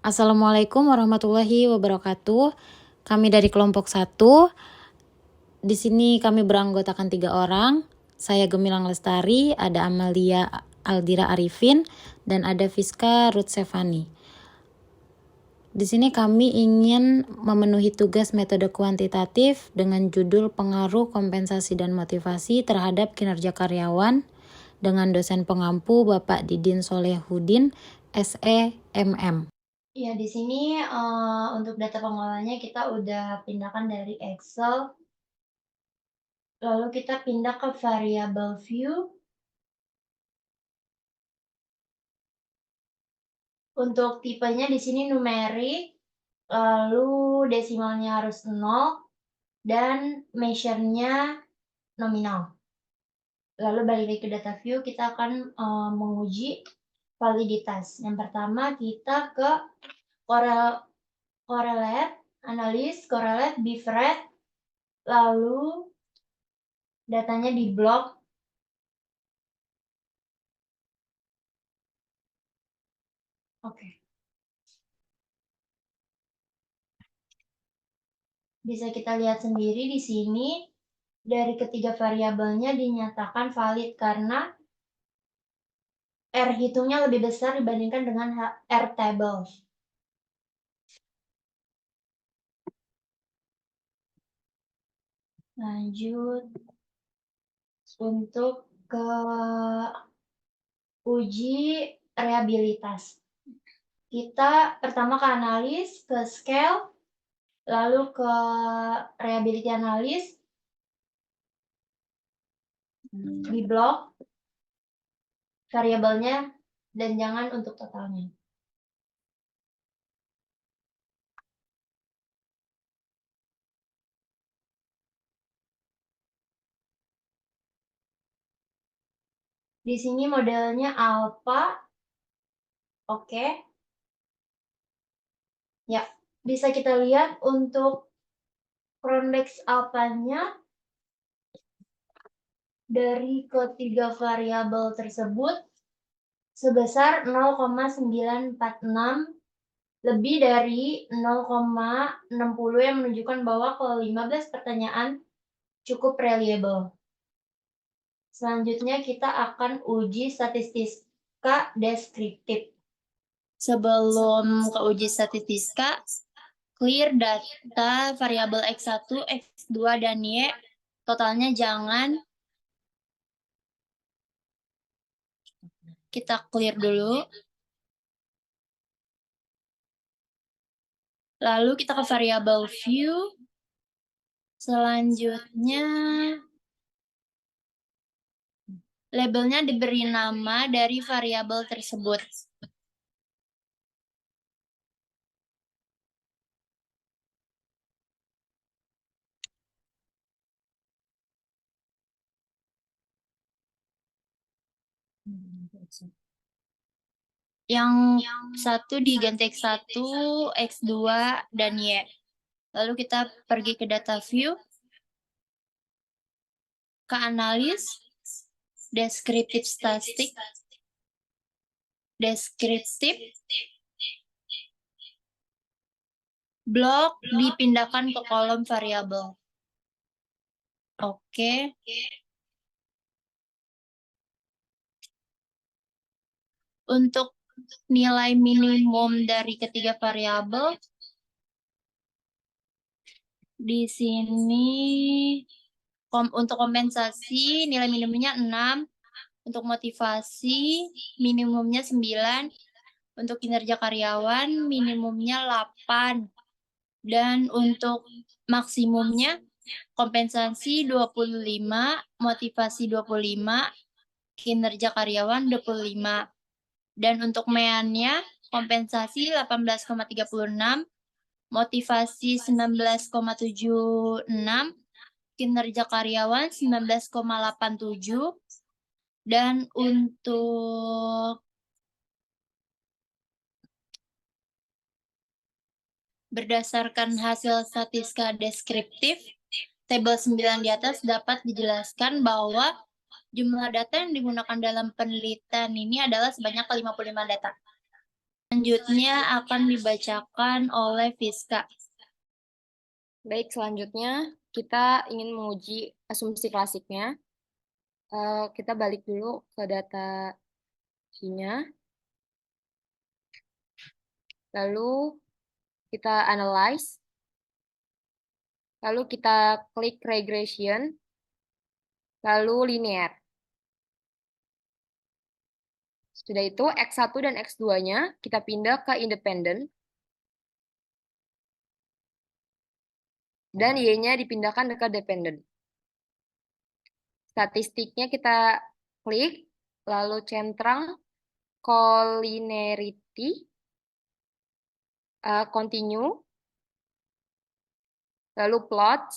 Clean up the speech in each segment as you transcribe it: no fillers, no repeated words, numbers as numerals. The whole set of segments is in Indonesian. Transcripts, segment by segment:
Assalamualaikum warahmatullahi wabarakatuh. Kami dari kelompok 1. Di sini kami beranggotakan 3 orang. Saya Gemilang Lestari, ada Amalia Aldira Arifin, dan ada Fiska Rutsevani. Di sini kami ingin memenuhi tugas metode kuantitatif dengan judul pengaruh, kompensasi, dan motivasi terhadap kinerja karyawan dengan dosen pengampu Bapak Didin Solehudin, SEMM. Ya, di sini untuk data pengolahannya kita udah pindahkan dari Excel, lalu kita pindah ke variable view. Untuk tipenya di sini numerik, lalu desimalnya harus 0, dan measure-nya nominal. Lalu balik lagi ke data view, kita akan menguji validitas. Yang pertama kita ke correlate, analysis, correlate, bifred, lalu datanya di blok. Oke. Bisa kita lihat sendiri di sini, dari ketiga variabelnya dinyatakan valid karena R hitungnya lebih besar dibandingkan dengan R table. Lanjut untuk ke uji reliabilitas. Kita pertama ke analis, ke scale, lalu ke reliability analysis di blok variabelnya, dan jangan untuk totalnya. Di sini modelnya alpha. Oke. Ya, bisa kita lihat untuk Cronbach's alpha-nya dari ketiga variabel tersebut sebesar 0,946, lebih dari 0,60 yang menunjukkan bahwa ke-15 pertanyaan cukup reliable. Selanjutnya kita akan uji statistika deskriptif. Sebelum ke uji statistika, clear data variabel X1, X2, dan Y. Totalnya jangan. Kita clear dulu. Lalu kita ke variabel view. Selanjutnya, labelnya diberi nama dari variabel tersebut. Yang satu diganti X1, X2, dan Y. Lalu kita pergi ke data view, ke analis, deskriptif statistik, deskriptif, blok dipindahkan ke kolom variabel. Oke. Untuk nilai minimum dari ketiga variabel, di sini untuk kompensasi nilai minimumnya 6, untuk motivasi minimumnya 9, untuk kinerja karyawan minimumnya 8, dan untuk maksimumnya kompensasi 25, motivasi 25, kinerja karyawan 25. Dan untuk meannya kompensasi 18,36, motivasi 19,76, kinerja karyawan 19,87, dan untuk berdasarkan hasil statistika deskriptif, tabel 9 di atas dapat dijelaskan bahwa jumlah data yang digunakan dalam penelitian ini adalah sebanyak 55 data. Selanjutnya akan dibacakan oleh Fiska. Baik, selanjutnya kita ingin menguji asumsi klasiknya. Kita balik dulu ke data nya. Lalu kita analyze. Lalu kita klik regression. Lalu linear. Sudah itu, X1 dan X2-nya kita pindah ke independen. Dan Y-nya dipindahkan ke dependen. Statistiknya kita klik, lalu centrang, collinearity, continue, lalu plot,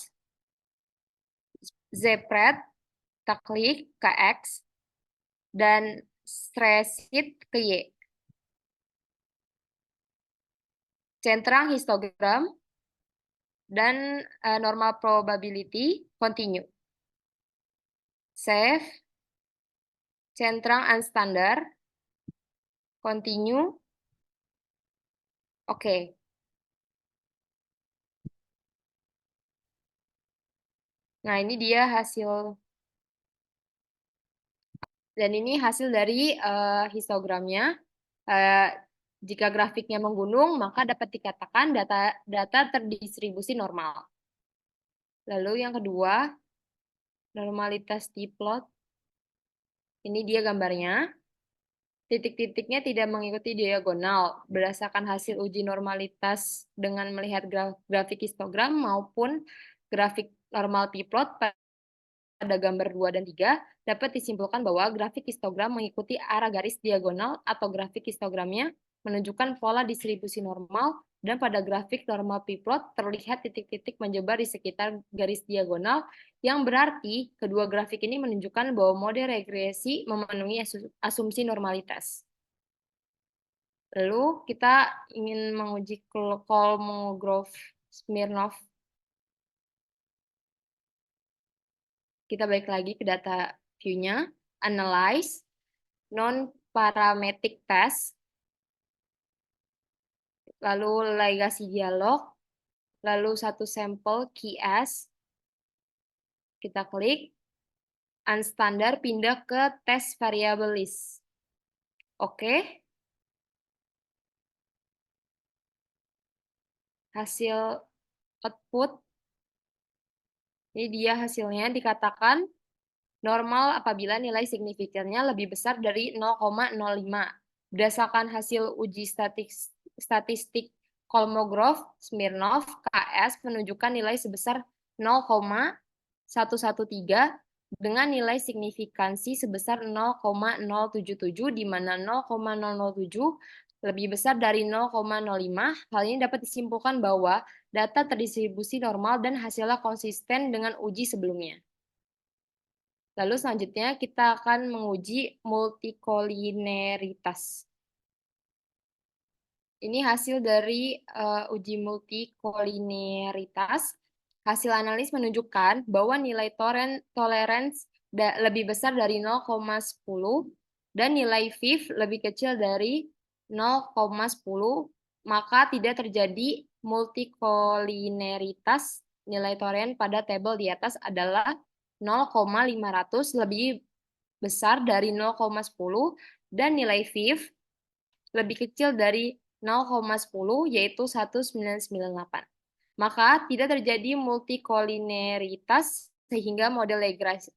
zpred, kita klik ke X, dan stressit ke Y. Centrang histogram, dan normal probability, continue. Save, centrang unstandard, continue, oke. Nah, ini dia hasil. Dan ini hasil dari histogramnya. Jika grafiknya menggunung, maka dapat dikatakan data terdistribusi normal. Lalu yang kedua, normalitas T-plot. Ini dia gambarnya. Titik-titiknya tidak mengikuti diagonal berdasarkan hasil uji normalitas dengan melihat grafik histogram maupun grafik normal T-plot pada gambar 2 dan 3 dapat disimpulkan bahwa grafik histogram mengikuti arah garis diagonal atau grafik histogramnya menunjukkan pola distribusi normal dan pada grafik normal P-plot terlihat titik-titik menyebar di sekitar garis diagonal yang berarti kedua grafik ini menunjukkan bahwa model regresi memenuhi asumsi normalitas. Lalu kita ingin menguji Kolmogorov-Smirnov. Kita balik lagi ke data view-nya, analyze, non-parametric test, lalu legasi dialog, lalu satu sampel QS, kita klik, unstandard pindah ke test variable list. Oke. Hasil output, ini dia hasilnya dikatakan normal apabila nilai signifikannya lebih besar dari 0,05. Berdasarkan hasil uji statistik Kolmogorov-Smirnov, KS menunjukkan nilai sebesar 0,113 dengan nilai signifikansi sebesar 0,077, di mana 0,007 lebih besar dari 0,05. Hal ini dapat disimpulkan bahwa data terdistribusi normal dan hasilnya konsisten dengan uji sebelumnya. Lalu selanjutnya kita akan menguji multikolinearitas. Ini hasil dari uji multikolinearitas. Hasil analis menunjukkan bahwa nilai tolerance lebih besar dari 0,10 dan nilai VIF lebih kecil dari 0,10, maka tidak terjadi multikolinearitas. Nilai tolerance pada tabel di atas adalah 0,500 lebih besar dari 0,10 dan nilai VIF lebih kecil dari 0,10 yaitu 1998. Maka tidak terjadi multikolinearitas sehingga model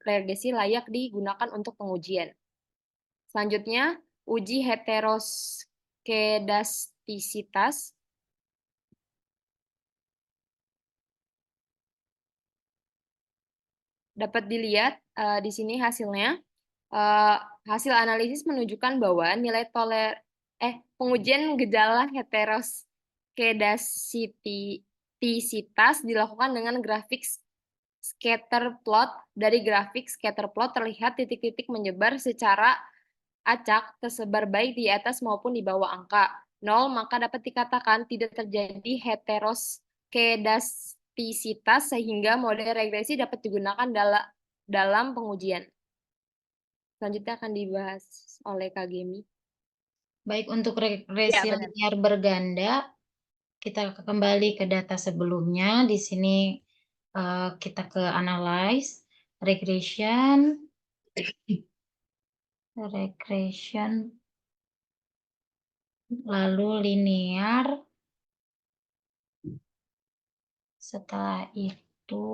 regresi layak digunakan untuk pengujian. Selanjutnya, uji heteroskedastisitas. Dapat dilihat di sini hasilnya. Hasil analisis menunjukkan bahwa nilai pengujian gejala heteroskedastisitas dilakukan dengan grafik scatter plot. Dari grafik scatter plot terlihat titik-titik menyebar secara acak tersebar baik di atas maupun di bawah angka 0, maka dapat dikatakan tidak terjadi heteroskedastisitas sehingga model regresi dapat digunakan dalam pengujian. Selanjutnya akan dibahas oleh Kak Gemi. Baik, untuk Ya, regresi benar. linear berganda, kita kembali ke data sebelumnya. Di sini kita ke analyze, regression, lalu linear. Setelah itu,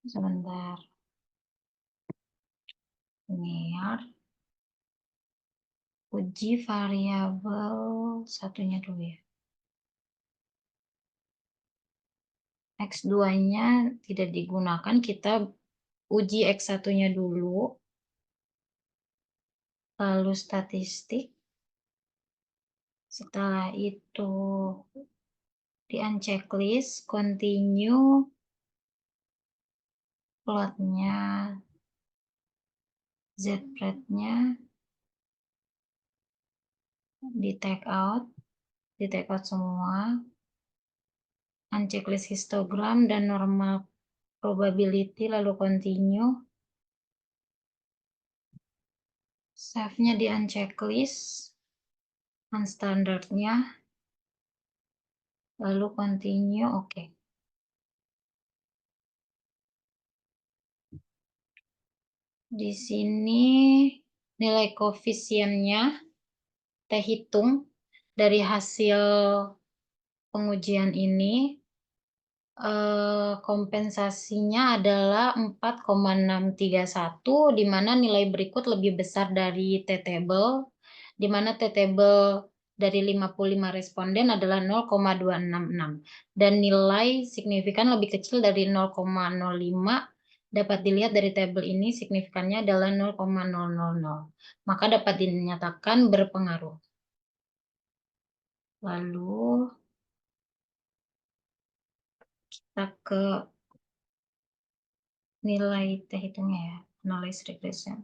sebentar, linear, uji variabel satunya dulu ya. X2-nya tidak digunakan, kita uji X1-nya dulu, lalu statistik. Setelah itu di unchecklist, continue, plotnya, z-prep-nya, di take out semua, unchecklist histogram dan normal probability, lalu continue. Save-nya di unchecklist, unstandard-nya, lalu continue, oke. Di sini nilai koefisiennya kita hitung dari hasil pengujian ini. Kompensasinya adalah 4,631, di mana nilai berikut lebih besar dari T-table, di mana T-table dari 55 responden adalah 0,266, dan nilai signifikan lebih kecil dari 0,05 dapat dilihat dari tabel ini, signifikannya adalah 0,000, maka dapat dinyatakan berpengaruh. Lalu kita ke nilai kita hitungnya ya, analyze regression.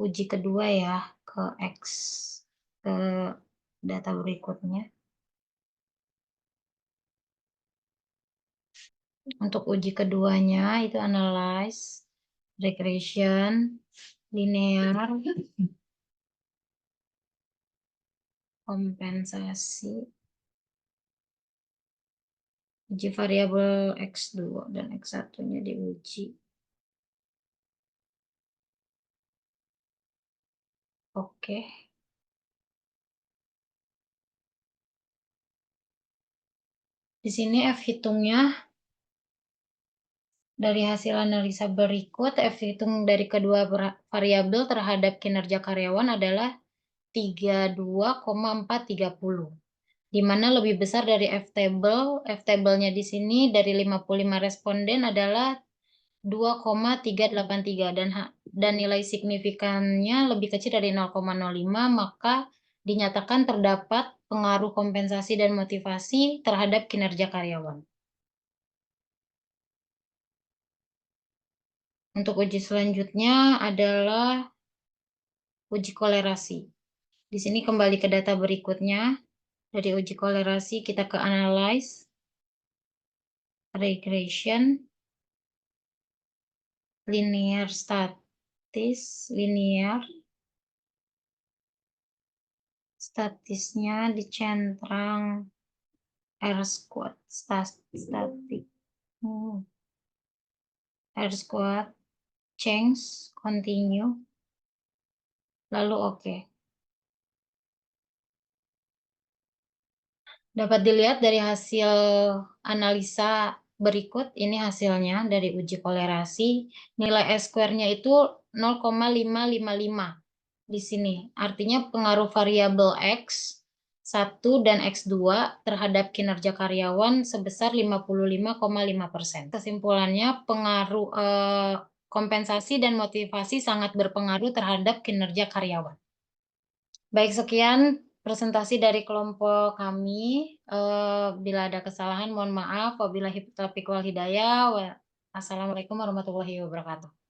Uji kedua ya, ke X, ke data berikutnya. Untuk uji keduanya itu analyze, regression, linear, kompensasi, uji variabel X2 dan X1-nya diuji. Oke. Di sini F hitungnya dari hasil analisa berikut, F hitung dari kedua variabel terhadap kinerja karyawan adalah 32,430. Di mana lebih besar dari F-table. F-table-nya di sini dari 55 responden adalah 2,383 dan nilai signifikannya lebih kecil dari 0,05, maka dinyatakan terdapat pengaruh kompensasi dan motivasi terhadap kinerja karyawan. Untuk uji selanjutnya adalah uji kolerasi. Di sini kembali ke data berikutnya. Dari uji kolerasi kita ke analyze, regression, linear linear, statisnya dicentrang R squad, static, R squad, change, continue, lalu oke. Dapat dilihat dari hasil analisa berikut, ini hasilnya dari uji kolerasi, nilai S-square-nya itu 0,555 di sini. Artinya pengaruh variabel X1 dan X2 terhadap kinerja karyawan sebesar 55,5%. Kesimpulannya, pengaruh kompensasi dan motivasi sangat berpengaruh terhadap kinerja karyawan. Baik, sekian presentasi dari kelompok kami. Bila ada kesalahan, mohon maaf. Wabillahi taufiq wal hidayah. Assalamualaikum warahmatullahi wabarakatuh.